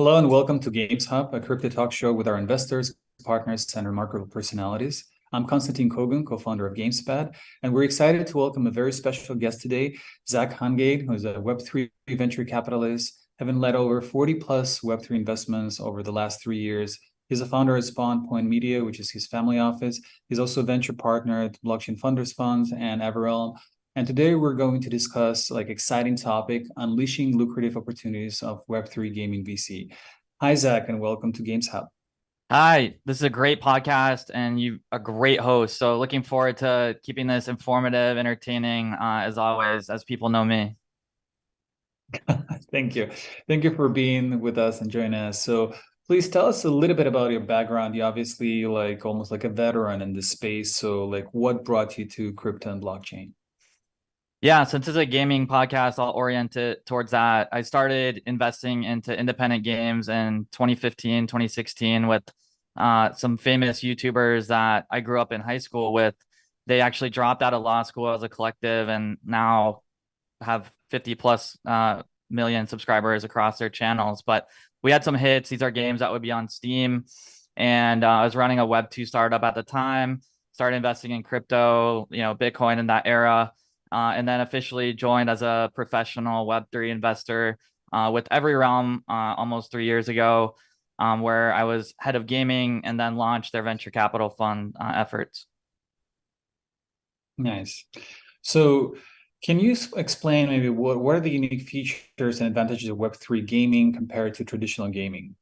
Hello and welcome to GamesHUB, a crypto talk show with our investors, partners, and remarkable personalities. I'm Constantin Kogan, co-founder of GamesPad, and we're excited to welcome a very special guest today, Zach Hungate, who's a Web3 venture capitalist, having led over 40 plus Web3 investments over the last 3 years. He's a founder at Spawn Point Media, which is his family office. He's also a venture partner at Blockchain Funders Funds and Everrealm. And today we're going to discuss exciting topic, unleashing lucrative opportunities of Web3 gaming VC. Hi, Zach, and welcome to GamesHUB. Hi, this is a great podcast and you a great host. So looking forward to keeping this informative, entertaining, as always, as people know me. Thank you. Thank you for being with us and joining us. So please tell us a little bit about your background. You obviously almost like a veteran in this space. So what brought you to crypto and blockchain? Yeah, since it's a gaming podcast, I'll orient it towards that. I started investing into independent games in 2015, 2016 with some famous YouTubers that I grew up in high school with. They actually dropped out of law school as a collective and now have 50 plus million subscribers across their channels. But we had some hits. These are games that would be on Steam. And I was running a Web2 startup at the time, started investing in crypto, Bitcoin in that era, and then officially joined as a professional Web3 investor with Everrealm almost 3 years ago, where I was head of gaming and then launched their venture capital fund efforts. Nice. So can you explain maybe what are the unique features and advantages of Web3 gaming compared to traditional gaming?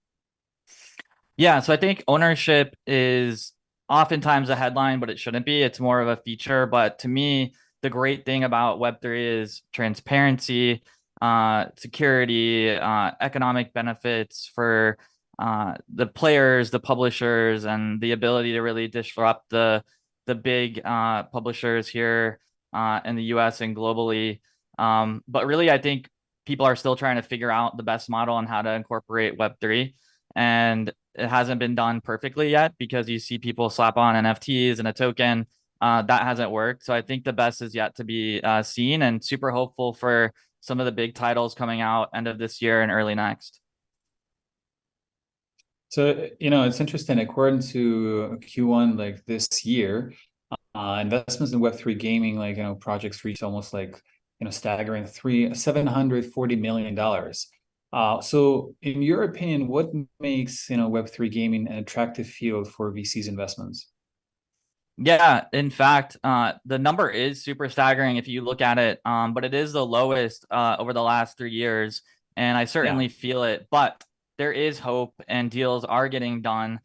Yeah, so I think ownership is oftentimes a headline, but it shouldn't be. It's more of a feature. But to me, the great thing about Web3 is transparency, security, economic benefits for the players, the publishers, and the ability to really disrupt the big publishers here in the US and globally. But really, I think people are still trying to figure out the best model on how to incorporate Web3. And it hasn't been done perfectly yet because you see people slap on NFTs and a token. That hasn't worked. So I think the best is yet to be seen, and super hopeful for some of the big titles coming out end of this year and early next. So, it's interesting. According to Q1, this year, investments in Web3 gaming, projects reached almost staggering $740 million. So in your opinion, what makes, Web3 gaming an attractive field for VCs investments? Yeah, in fact, the number is super staggering if you look at it, but it is the lowest over the last 3 years, and I Yeah. certainly feel it. But there is hope, and deals are getting done.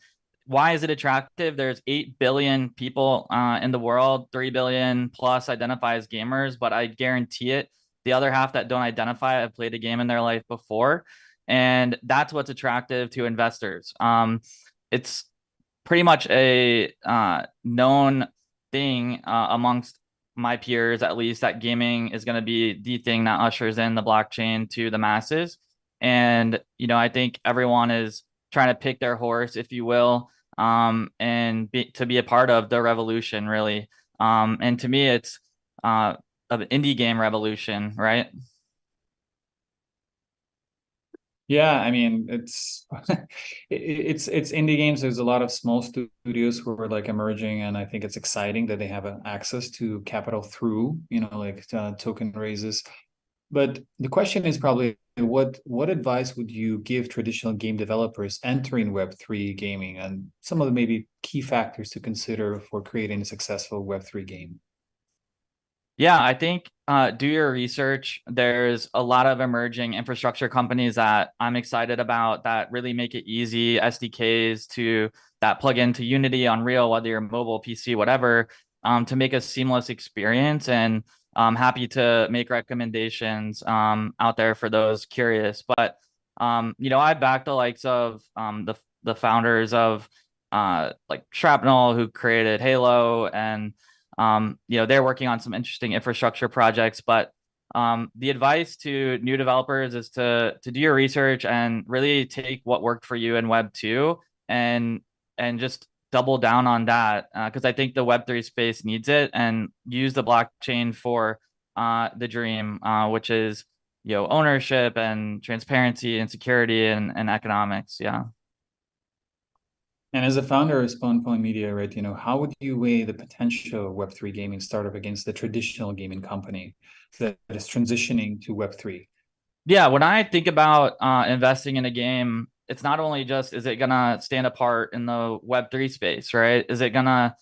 Why is it attractive? There's 8 billion people in the world, 3 billion plus identify as gamers, but I guarantee it, the other half that don't identify have played a game in their life before, and that's what's attractive to investors. It's pretty much a known thing amongst my peers, at least, that gaming is going to be the thing that ushers in the blockchain to the masses. And, I think everyone is trying to pick their horse, if you will, to be a part of the revolution, really. And to me, it's an indie game revolution, right? Yeah, I mean, it's indie games. There's a lot of small studios who are emerging, and I think it's exciting that they have access to capital through, token raises. But the question is probably what advice would you give traditional game developers entering Web3 gaming, and some of the maybe key factors to consider for creating a successful Web3 game? Yeah, I think do your research. There's a lot of emerging infrastructure companies that I'm excited about that really make it easy, SDKs to that plug into Unity, Unreal, whether you're mobile, PC, whatever, to make a seamless experience. And I'm happy to make recommendations out there for those curious. But I back the likes of the founders of like Shrapnel, who created Halo, and they're working on some interesting infrastructure projects. But the advice to new developers is to do your research and really take what worked for you in Web 2 and just double down on that, because I think the Web3 space needs it, and use the blockchain for the dream, which is ownership and transparency and security and economics. Yeah. And as a founder of Spawn Point Media, right, how would you weigh the potential Web3 gaming startup against the traditional gaming company that is transitioning to Web3? Yeah, when I think about investing in a game, it's not only just is it gonna stand apart in the Web3 space, right? Is it gonna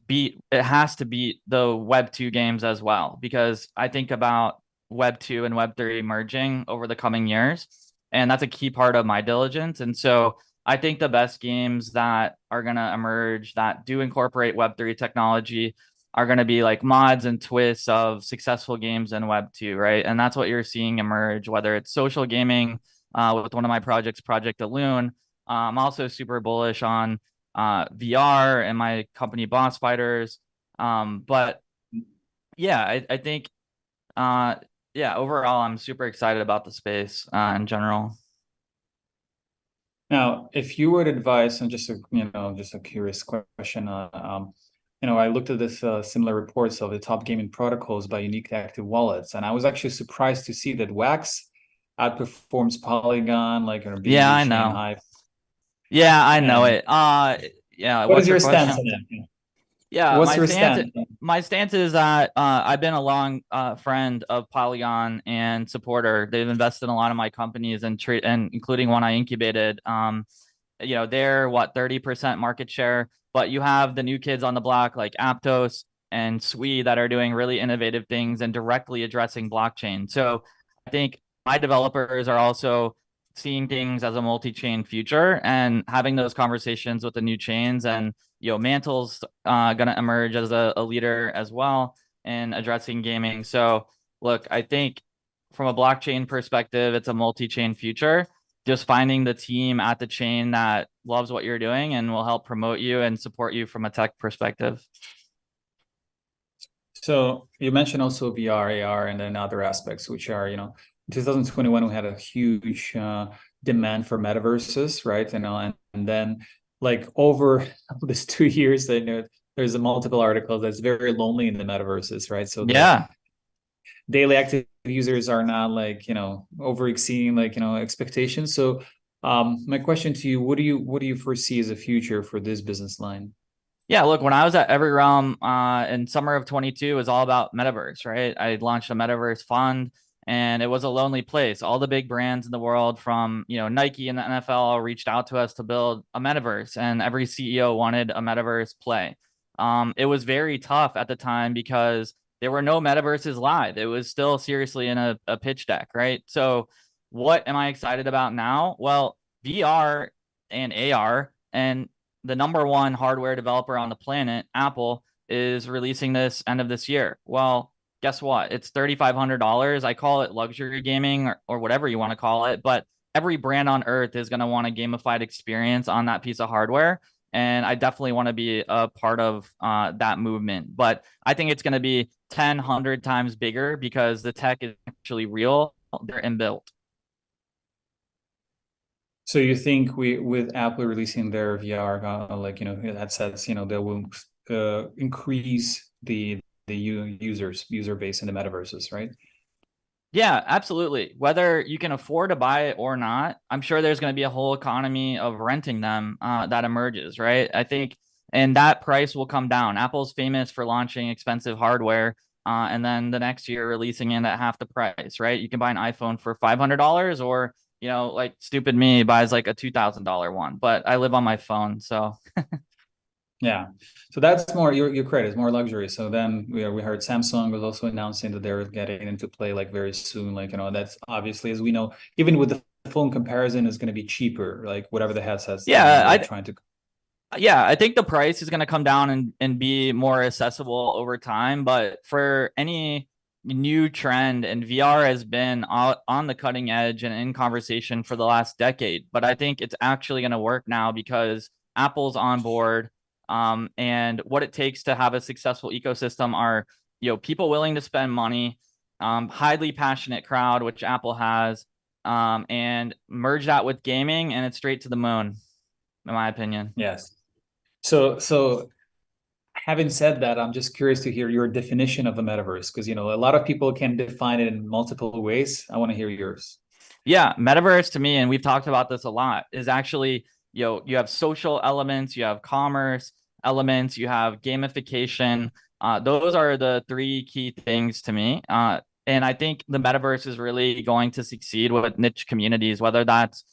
beat? It has to beat the Web2 games as well, because I think about Web2 and Web3 merging over the coming years, and that's a key part of my diligence. And so I think the best games that are gonna emerge that do incorporate Web3 technology are going to be like mods and twists of successful games in Web 2, right? And that's what you're seeing emerge, whether it's social gaming with one of my projects, Project Alune. I'm also super bullish on VR and my company Boss Fighters. But yeah, I think, yeah, overall, I'm super excited about the space in general. Now, if you would advise, and just a curious question, I looked at this similar reports of the top gaming protocols by unique active wallets, and I was actually surprised to see that Wax outperforms Polygon, like on Yeah, BNB I chain know. hype. Yeah, I know And it. Yeah, what what's is your your stance question? on that? Yeah, What's your stance? my stance is that I've been a long friend of Polygon and supporter. They've invested in a lot of my companies and including one I incubated. They're what 30% market share, but you have the new kids on the block like Aptos and Sui that are doing really innovative things and directly addressing blockchain. So I think my developers are also seeing things as a multi-chain future and having those conversations with the new chains. And Mantle's going to emerge as a leader as well in addressing gaming. So look, I think from a blockchain perspective, it's a multi-chain future. Just finding the team at the chain that loves what you're doing and will help promote you and support you from a tech perspective. So you mentioned also VR, AR, and then other aspects, which are, in 2021, we had a huge demand for metaverses, right? And then like over this 2 years, there's a multiple articles that's very lonely in the metaverses, right? So the Yeah. daily active users are not like, over exceeding like, expectations. So my question to you, what do you foresee as a future for this business line? Yeah, look, when I was at Every Realm in summer of 22, it was all about metaverse, right? I launched a metaverse fund and it was a lonely place. All the big brands in the world from, Nike and the NFL reached out to us to build a metaverse, and every CEO wanted a metaverse play. It was very tough at the time because there were no metaverses live. It was still seriously in a pitch deck, right? So what am I excited about now? Well, VR and AR and the number one hardware developer on the planet, Apple, is releasing this end of this year. Well, guess what? It's $3,500. I call it luxury gaming or whatever you want to call it, but every brand on earth is going to want a gamified experience on that piece of hardware. And I definitely want to be a part of that movement. But I think it's going to be 10, 100 times bigger because the tech is actually real. They're inbuilt. So you think with Apple releasing their VR, headsets, they will increase the user base in the metaverses, right? Yeah, absolutely. Whether you can afford to buy it or not, I'm sure there's going to be a whole economy of renting them that emerges, right? I think, and that price will come down. Apple's famous for launching expensive hardware and then the next year releasing it at half the price, right? You can buy an iPhone for $500 or, like stupid me buys like a $2,000 one, but I live on my phone. So Yeah. So that's more your credit is more luxury. So then we heard Samsung was also announcing that they're getting into play like very soon. Like, that's obviously, as we know, even with the phone comparison is going to be cheaper, like whatever the headsets, yeah, they're trying to. yeah, I think the price is going to come down and be more accessible over time. But for any new trend, and VR has been on the cutting edge and in conversation for the last decade, but I think it's actually going to work now because Apple's on board. And what it takes to have a successful ecosystem are, people willing to spend money, highly passionate crowd, which Apple has, and merge that with gaming, and it's straight to the moon, in my opinion. Yes. So Having said that, I'm just curious to hear your definition of the metaverse, because a lot of people can define it in multiple ways. I want to hear yours. Yeah, metaverse to me, and we've talked about this a lot, is actually, you have social elements, you have commerce elements, you have gamification. Those are the three key things to me. And I think the metaverse is really going to succeed with niche communities, whether that's,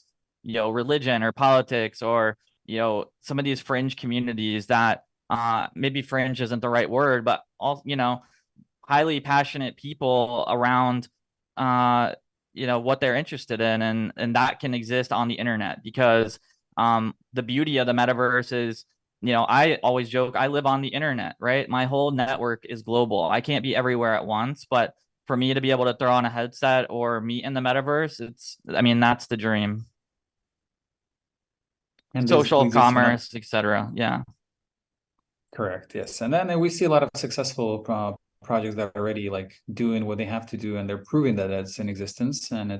religion or politics, or, some of these fringe communities that maybe fringe isn't the right word, but all, highly passionate people around what they're interested in, and that can exist on the internet, because the beauty of the metaverse is, I always joke, I live on the internet, right? My whole network is global. I can't be everywhere at once, but for me to be able to throw on a headset or meet in the metaverse, that's the dream. And this Social leads us to another. commerce, etc. Yeah. Correct. Yes. And then we see a lot of successful projects that are already like doing what they have to do, and they're proving that it's in existence. And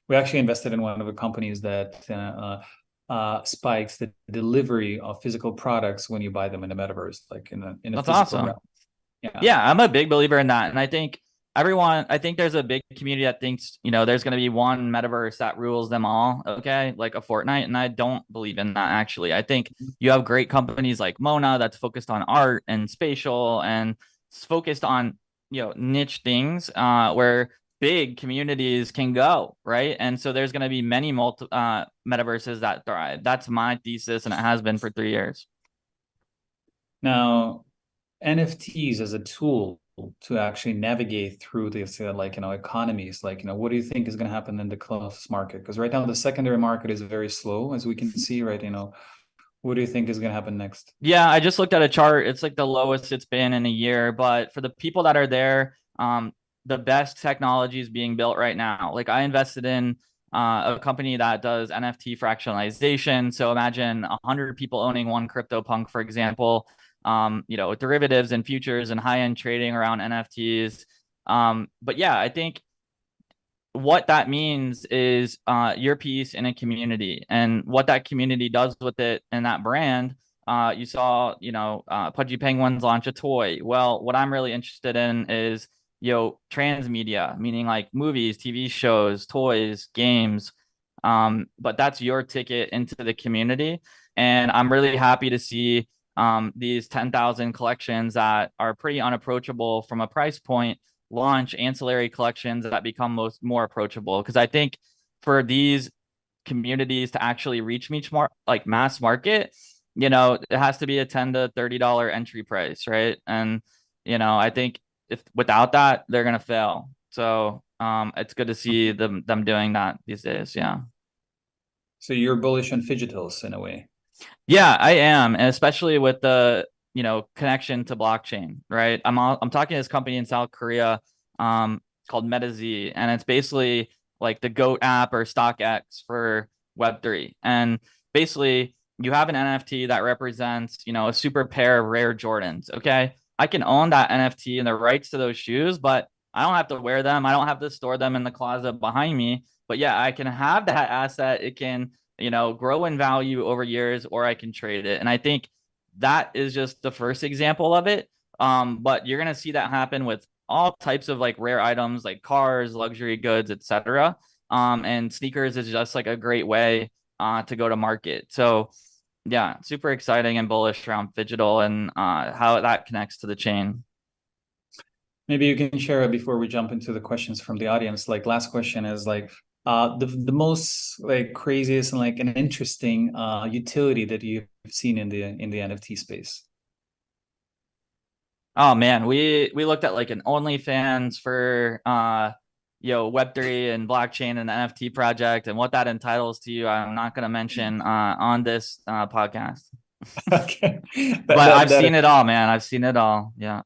we actually invested in one of the companies that spikes the delivery of physical products when you buy them in the metaverse, like in a That's physical awesome. realm. Yeah. Yeah, I'm a big believer in that. And I think there's a big community that thinks, there's going to be one metaverse that rules them all. Okay. Like a Fortnite. And I don't believe in that, actually. I think you have great companies like Mona that's focused on art and spatial, and it's focused on, niche things where big communities can go. Right. And so there's going to be many metaverses that thrive. That's my thesis. And it has been for 3 years. Now, NFTs as a tool to actually navigate through this economies, what do you think is going to happen in the closest market? Because right now the secondary market is very slow, as we can see, right? What do you think is going to happen next? Yeah, I just looked at a chart. It's like the lowest it's been in a year. But for the people that are there, the best technology is being built right now. Like, I invested in a company that does NFT fractionalization. So imagine 100 people owning one CryptoPunk, for example. Derivatives and futures and high-end trading around NFTs. But yeah, I think what that means is your piece in a community, and what that community does with it and that brand. You saw, Pudgy Penguins launch a toy. Well, what I'm really interested in is, transmedia, meaning like movies, TV shows, toys, games. But that's your ticket into the community. And I'm really happy to see these 10,000 collections that are pretty unapproachable from a price point launch ancillary collections that become more approachable. Because I think for these communities to actually reach more like mass market, it has to be a $10 to $30 entry price, right? And I think if without that, they're gonna fail. So it's good to see them doing that these days. Yeah. So you're bullish on Fidgetals in a way. Yeah, I am, and especially with the connection to blockchain, right? I'm talking to this company in South Korea, called MetaZ, and it's basically like the GOAT app or StockX for Web3. And basically, you have an NFT that represents, a super pair of rare Jordans. Okay, I can own that NFT and the rights to those shoes, but I don't have to wear them. I don't have to store them in the closet behind me. But yeah, I can have that asset. It can grow in value over years, or I can trade it. And I think that is just the first example of it. But you're going to see that happen with all types of like rare items, like cars, luxury goods, etc. And sneakers is just like a great way to go to market. So yeah, super exciting and bullish around Digital and how that connects to the chain. Maybe you can share it before we jump into the questions from the audience. Like, last question is like, the most like craziest and like an interesting utility that you've seen in the NFT space. Oh man, we looked at like an OnlyFans for Web3 and blockchain and NFT project, and what that entitles to you, I'm not going to mention on this podcast. Okay, But I've seen it all, man. I've seen it all. Yeah.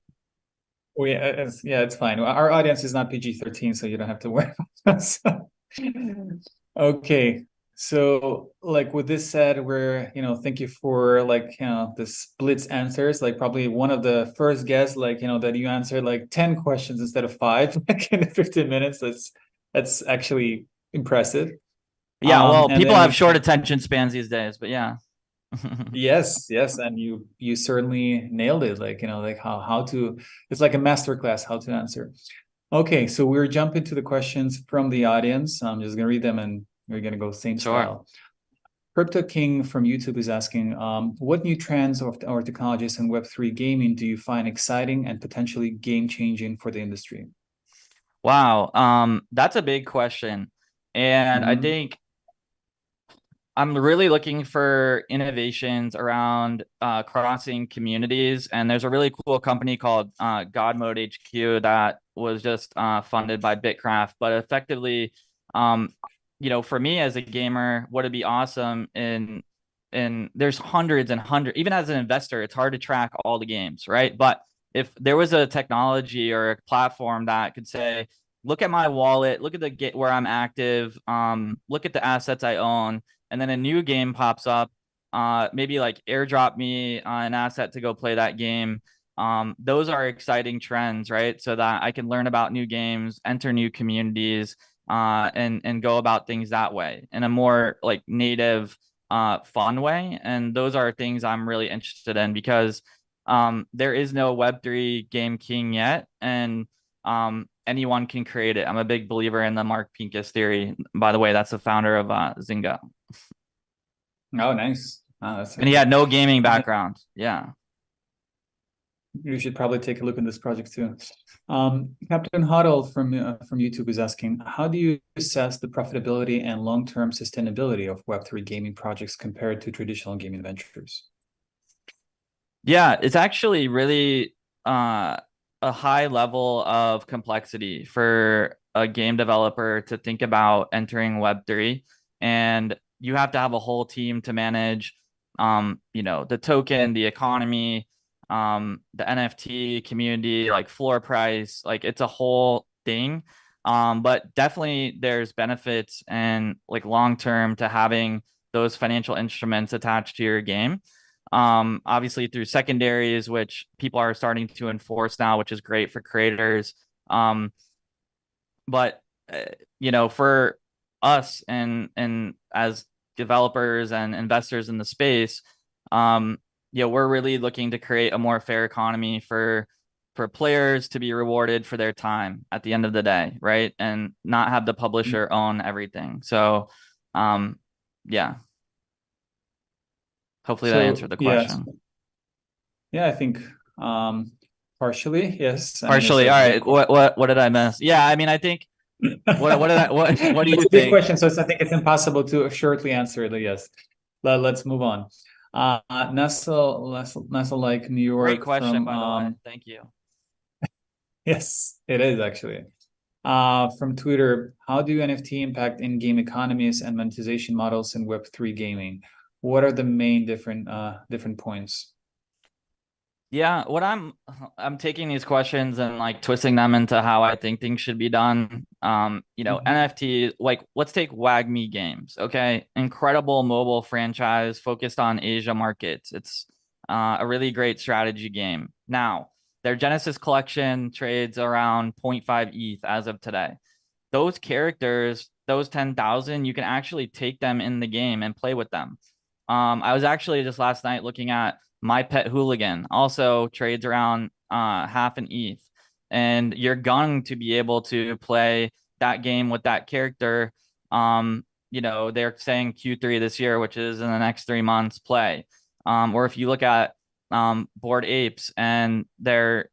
Oh yeah, it's fine. Our audience is not PG-13, so you don't have to worry about us. Okay. So like with this said, thank you for like, the splits answers, like probably one of the first guests, like, that you answered like 10 questions instead of five, like in 15 minutes. That's actually impressive. Yeah. Well, And people then have short attention spans these days, but yeah. Yes, yes, and you certainly nailed it. Like, like how to, it's like a masterclass how to answer. Okay, so we're jumping to the questions from the audience. I'm just gonna read them and we're gonna go same Sure. style. Crypto King from YouTube is asking, what new trends or technologies in Web3 gaming do you find exciting and potentially game-changing for the industry? Wow. That's a big question. And I Mhm. think I'm really looking for innovations around crossing communities. And there's a really cool company called God Mode HQ that was just funded by Bitcraft. But effectively, um, for me as a gamer, what would be awesome in there's hundreds and hundreds, even as an investor, it's hard to track all the games, right? But if there was a technology or a platform that could say, look at my wallet, look at the where I'm active, look at the assets I own, and then a new game pops up, maybe like airdrop me an asset to go play that game. Those are exciting trends, right? So that I can learn about new games, enter new communities, and go about things that way in a more like native, fun way. And those are things I'm really interested in because there is no Web3 game king yet, and anyone can create it. I'm a big believer in the Mark Pincus theory. By the way, that's the founder of Zynga. Oh, nice. That's And he had no gaming background. Yeah. you should probably take a look at this project too. Captain Huddle from YouTube is asking, how do you assess the profitability and long-term sustainability of Web3 gaming projects compared to traditional gaming ventures? Yeah, it's actually really a high level of complexity for a game developer to think about entering Web3. And you have to have a whole team to manage, the token, the economy, the NFT community, like floor price, like it's a whole thing. But definitely there's benefits and like long term to having those financial instruments attached to your game. Obviously through secondaries, which people are starting to enforce now, which is great for creators. But for us and as developers and investors in the space, we're really looking to create a more fair economy for players to be rewarded for their time at the end of the day, right? And not have the publisher own everything. So, yeah, hopefully that So answered the yes, question. yeah, I think partially, yes. I mean, it's Partially. a All big right. What did I miss? Yeah, I mean, I think what did I what do you It's a big think? question, so I think it's impossible to shortly answer it. Yes. Let's move on. Nestle like New Great York question, from by the way. Thank you. yes, it is actually. From Twitter, how do NFT impact in-game economies and monetization models in Web3 gaming? What are the main different points? Yeah, what I'm taking these questions and like twisting them into how I think things should be done. Mhm. NFT, like let's take WagMe Games, okay? Incredible mobile franchise focused on Asia markets. It's a really great strategy game. Now, their Genesis collection trades around 0.5 ETH as of today. Those characters, those 10,000, you can actually take them in the game and play with them. I was actually just last night looking at My Pet Hooligan, also trades around half an ETH. And you're going to be able to play that game with that character. They're saying Q3 this year, which is in the next 3 months play. Or if you look at Bored Apes and their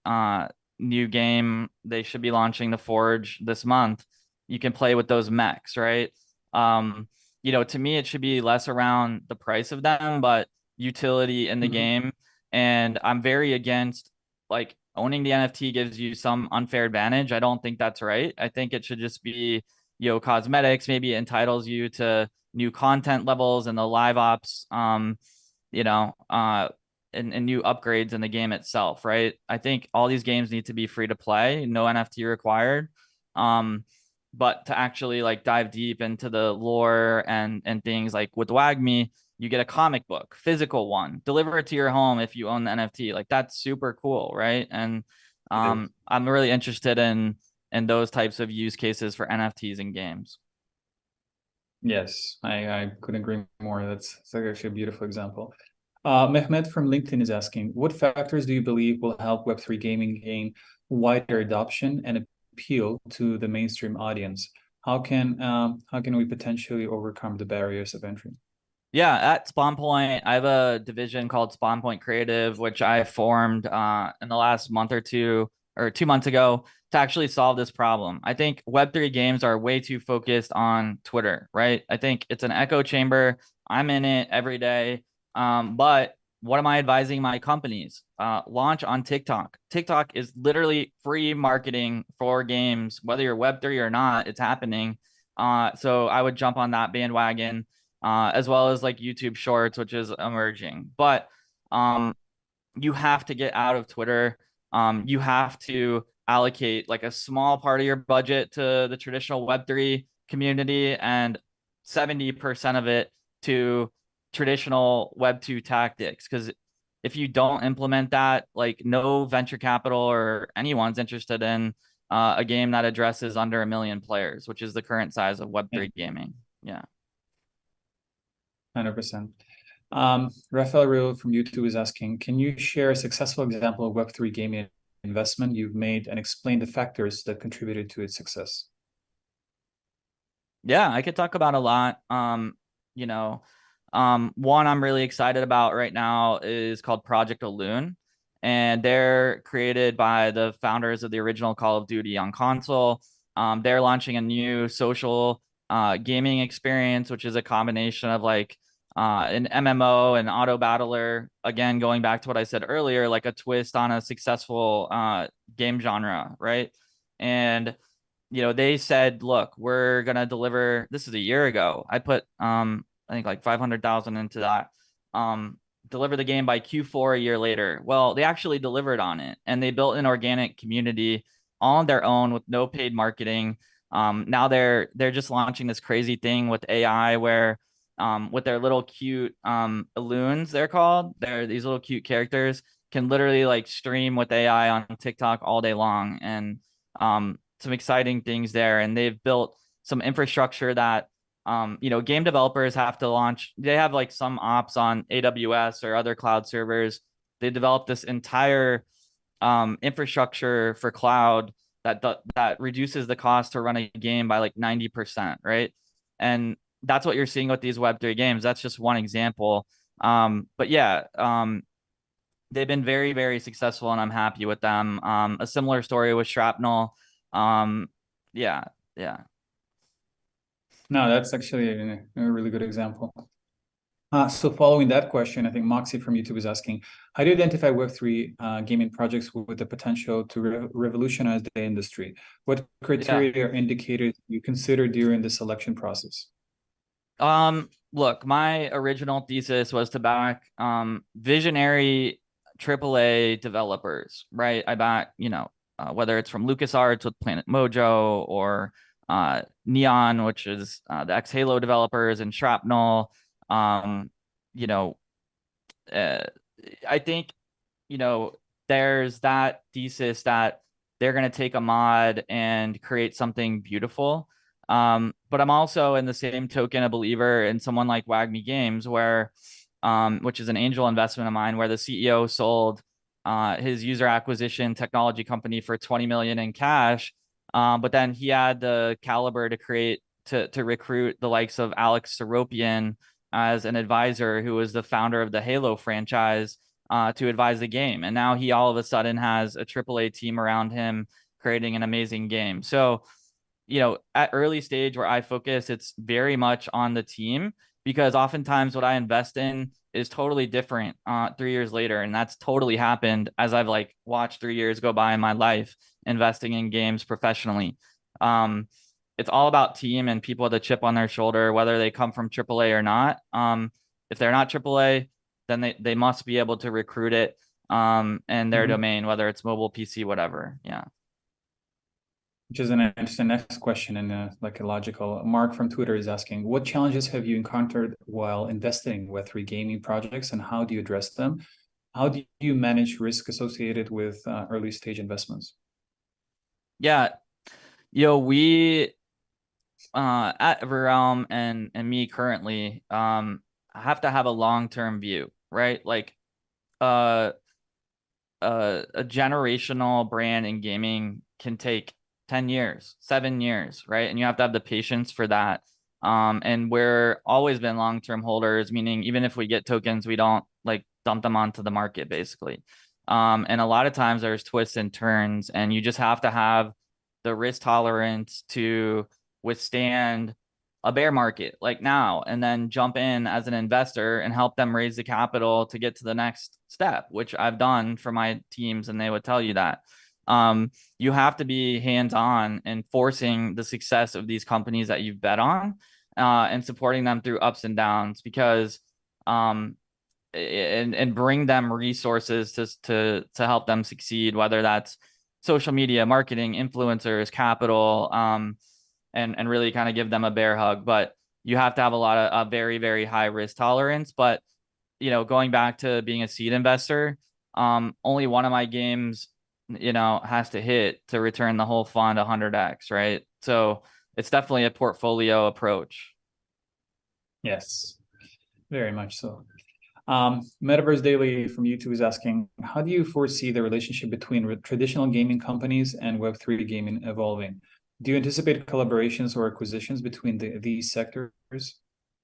new game, they should be launching the Forge this month. You can play with those mechs, right? To me, it should be less around the price of them, but utility in the Mhm. game. And I'm very against like owning the NFT gives you some unfair advantage. I don't think that's right. I think it should just be, cosmetics. Maybe it entitles you to new content levels and the live ops, you know, uh, and new upgrades in the game itself, right? I think all these games need to be free to play, no NFT required. Um, but to actually like dive deep into the lore and things like with WagMe, you get a comic book, physical one, deliver it to your home if you own the NFT. Like that's super cool, right? And It is. I'm really interested in those types of use cases for NFTs in games. Yes, I couldn't agree more. That's actually a beautiful example. Mehmet from LinkedIn is asking, what factors do you believe will help Web3 gaming gain wider adoption and appeal to the mainstream audience? How can we potentially overcome the barriers of entry? Yeah, at Spawn Point, I have a division called Spawn Point Creative, which I formed in the last month or two, or 2 months ago, to actually solve this problem. I think Web3 games are way too focused on Twitter, right? I think it's an echo chamber. I'm in it every day. But what am I advising my companies? Launch on TikTok. TikTok is literally free marketing for games, whether you're Web3 or not, it's happening. So I would jump on that bandwagon, as well as like YouTube Shorts, which is emerging. But you have to get out of Twitter. You have to allocate like a small part of your budget to the traditional Web3 community and 70% of it to traditional Web2 tactics. Because if you don't implement that, like no venture capital or anyone's interested in a game that addresses under 1 million players, which is the current size of Web3 gaming. Yeah. 100%. Rafael Rio from YouTube is asking, can you share a successful example of Web3 gaming investment you've made and explain the factors that contributed to its success? Yeah, I could talk about a lot. You know, one I'm really excited about right now is called Project Alune, and they're created by the founders of the original Call of Duty on console. They're launching a new social gaming experience, which is a combination of like an MMO and auto battler. Again, going back to what I said earlier, like a twist on a successful game genre, right? And they said, look, we're gonna deliver. This is a year ago. I put I think like 500,000 into that. Deliver the game by Q4 a year later. Well, they actually delivered on it, and they built an organic community on their own with no paid marketing. Now they're just launching this crazy thing with AI where with their little cute Alloons, they're called. They're these little cute characters can literally like stream with AI on TikTok all day long, and some exciting things there. And they've built some infrastructure that game developers have to launch. They have like some ops on AWS or other cloud servers. They developed this entire infrastructure for cloud that reduces the cost to run a game by like 90%, right? And that's what you're seeing with these Web3 games. That's just one example. But yeah, they've been very, very successful, and I'm happy with them. A similar story with Shrapnel. Yeah, yeah. No, that's actually a really good example. So following that question, I think Moxie from YouTube is asking, how do you identify Web3 gaming projects with the potential to revolutionize the industry? What criteria or indicators do you consider during the selection process? Look, my original thesis was to back visionary AAA developers, right? I back, whether it's from LucasArts with Planet Mojo or Neon, which is the ex Halo developers, and Shrapnel. You know, uh, I think, there's that thesis that they're going to take a mod and create something beautiful. But I'm also in the same token a believer in someone like WAGMI Games, where, which is an angel investment of mine, where the CEO sold his user acquisition technology company for 20 million in cash. But then he had the caliber to recruit the likes of Alex Seropian as an advisor, who was the founder of the Halo franchise, to advise the game. And now he all of a sudden has a AAA team around him creating an amazing game. So, at early stage where I focus, it's very much on the team, because oftentimes what I invest in is totally different 3 years later. And that's totally happened as I've like watched 3 years go by in my life investing in games professionally. It's all about team and people with a chip on their shoulder, whether they come from AAA or not. If they're not AAA, then they must be able to recruit it in their domain, whether it's mobile, PC, whatever. Yeah. Which is an interesting next question, and like a logical. Mark from Twitter is asking, what challenges have you encountered while investing in Web3 gaming projects, and how do you address them? How do you manage risk associated with early stage investments? Yeah. We at Everrealm and me currently have to have a long-term view, right? Like uh a generational brand in gaming can take 10 years, 7 years, right? And you have to have the patience for that. And we're always been long-term holders, meaning even if we get tokens, we don't like dump them onto the market basically. And a lot of times there's twists and turns, and you just have to have the risk tolerance to withstand a bear market like now, and then jump in as an investor and help them raise the capital to get to the next step, which I've done for my teams, and they would tell you that. You have to be hands-on and forcing the success of these companies that you've bet on, and supporting them through ups and downs, because and bring them resources to help them succeed, whether that's social media, marketing, influencers, capital, and really kind of give them a bear hug. But you have to have a lot of a very, very high risk tolerance. But going back to being a seed investor, only one of my games, has to hit to return the whole fund 100x, right? So it's definitely a portfolio approach. Yes, very much so. Metaverse Daily from YouTube is asking, how do you foresee the relationship between traditional gaming companies and Web3 gaming evolving? Do you anticipate collaborations or acquisitions between these sectors?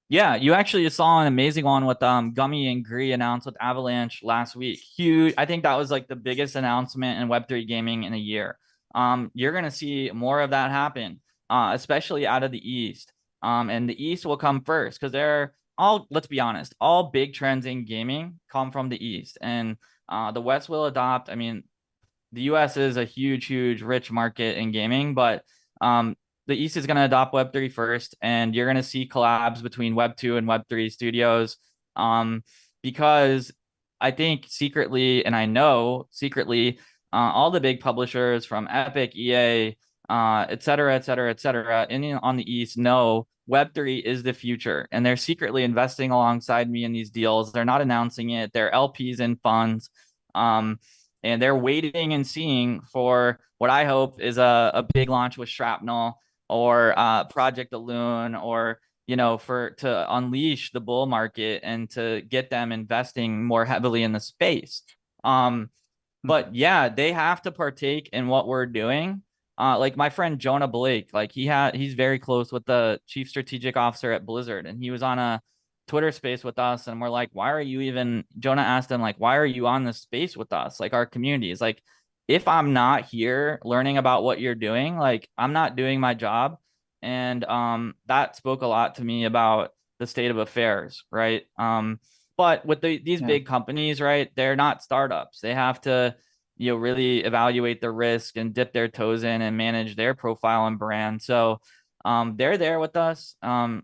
Yeah, you actually saw an amazing one with Gummy and Gree announced with Avalanche last week. Huge. I think that was like the biggest announcement in Web3 gaming in a year. You're gonna see more of that happen, especially out of the East. And the East will come first because they're all, let's be honest, all big trends in gaming come from the East, and the West will adopt. I mean, the US is a huge, huge, rich market in gaming, but the East is going to adopt Web3 first, and you're going to see collabs between Web2 and Web3 studios, because I think secretly, and I know secretly, all the big publishers from Epic, EA, et cetera, et cetera, et cetera, on the East know Web3 is the future, and they're secretly investing alongside me in these deals. They're not announcing it. They're LPs and funds. And they're waiting and seeing for what I hope is a big launch with Shrapnel, or Project Alune, or to unleash the bull market and to get them investing more heavily in the space. But yeah, they have to partake in what we're doing. Like my friend Jonah Blake, like he's very close with the chief strategic officer at Blizzard, and he was on a Twitter space with us, and we're like, why are you even, Jonah asked him, like, why are you on this space with us? Like, our community is like, if I'm not here learning about what you're doing, like, I'm not doing my job. And that spoke a lot to me about the state of affairs, right? But with these big companies, right, they're not startups. They have to really evaluate the risk and dip their toes in and manage their profile and brand. So they're there with us.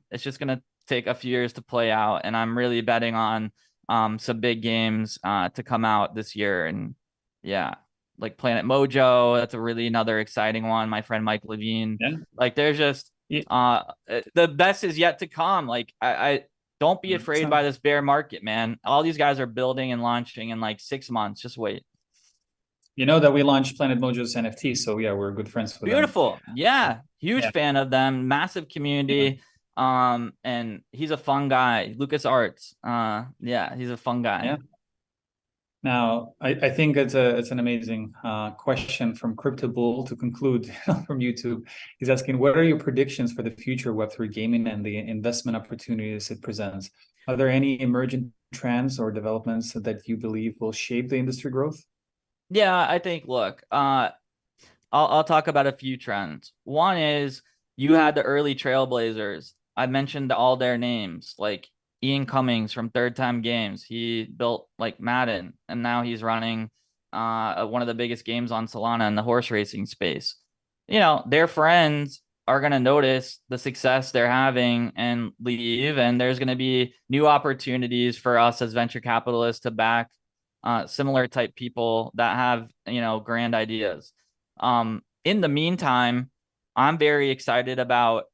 It's just gonna take a few years to play out, and I'm really betting on some big games to come out this year. And yeah, like Planet Mojo, that's a really another exciting one. My friend Mike Levine, like there's just the best is yet to come. Like I don't be afraid by this bear market, man. All these guys are building and launching in like 6 months. Just wait. You know that we launched Planet Mojo's NFT, so yeah, we're good friends with them. Beautiful. Yeah, huge fan of them. Massive community. And he's a fun guy. Lucas Arts. Yeah, he's a fun guy. Yeah. Now, I think it's an amazing question from Crypto Bull to conclude from YouTube. He's asking, what are your predictions for the future of Web3 gaming and the investment opportunities it presents? Are there any emergent trends or developments that you believe will shape the industry growth? Yeah, I think, look, I'll talk about a few trends. One is you had the early trailblazers. I mentioned all their names, like Ian Cummings from Third Time Games. He built like Madden, and now he's running one of the biggest games on Solana in the horse racing space. Their friends are going to notice the success they're having and leave, and there's going to be new opportunities for us as venture capitalists to back similar type people that have grand ideas. In the meantime, I'm very excited about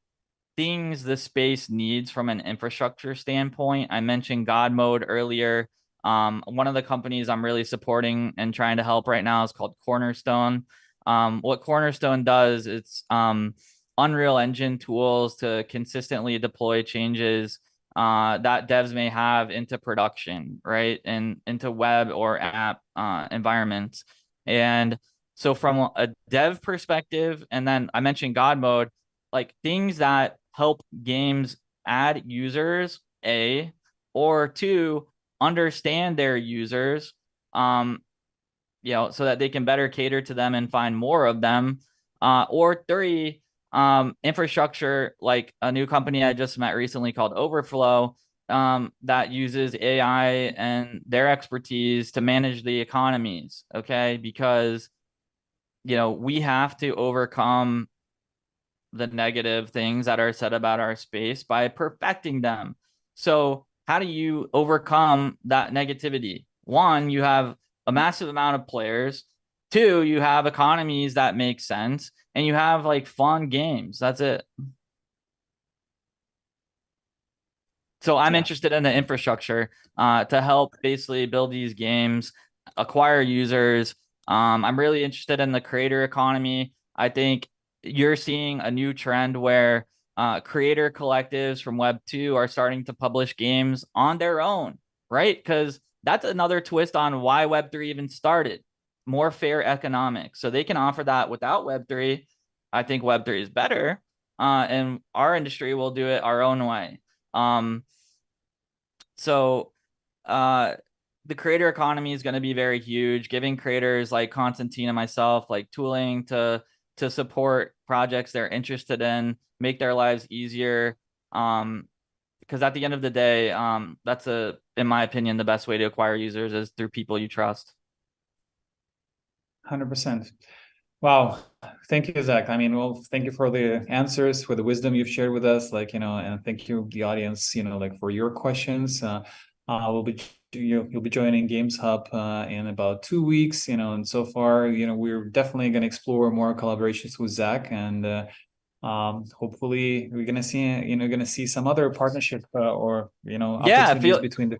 things the space needs from an infrastructure standpoint. I mentioned God Mode earlier. One of the companies I'm really supporting and trying to help right now is called Cornerstone. What Cornerstone does, it's Unreal Engine tools to consistently deploy changes that devs may have into production, right? And into web or app environments. And so from a dev perspective, and then I mentioned God mode, like things that help games add users, A, or two, understand their users, so that they can better cater to them and find more of them. Or three, infrastructure, like a new company I just met recently called Overflow, that uses AI and their expertise to manage the economies. Okay. Because, we have to overcome the negative things that are said about our space by perfecting them. So how do you overcome that negativity? One, you have a massive amount of players. Two, you have economies that make sense, and you have like fun games. That's it. So I'm interested in the infrastructure to help basically build these games, acquire users. I'm really interested in the creator economy. I think you're seeing a new trend where creator collectives from Web2 are starting to publish games on their own, right? Because that's another twist on why Web3 even started. More fair economics. So they can offer that without Web3. I think Web3 is better. And our industry will do it our own way. So the creator economy is going to be very huge, giving creators like Constantine and myself like tooling to support projects they're interested in, make their lives easier. Because at the end of the day, that's in my opinion, the best way to acquire users is through people you trust. 100%. Wow. Thank you, Zach. I mean, well, thank you for the answers, for the wisdom you've shared with us, and thank you, the audience, for your questions. You'll be joining GamesHUB in about 2 weeks, and so far, we're definitely going to explore more collaborations with Zach, and hopefully we're going to see some other partnership opportunities between the.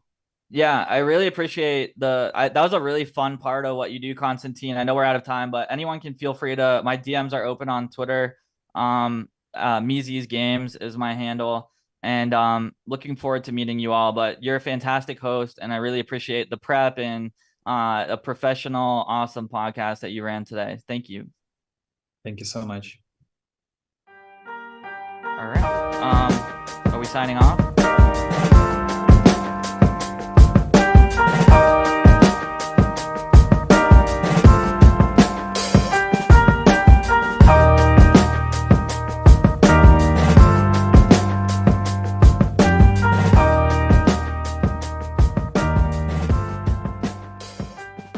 Yeah, I really appreciate that was a really fun part of what you do, Constantine. I know we're out of time, but anyone can feel free to, my DMs are open on Twitter. Meezy's Games is my handle, and looking forward to meeting you all. But you're a fantastic host, and I really appreciate the prep and a professional, awesome podcast that you ran today. Thank you. Thank you so much. All right. Are we signing off?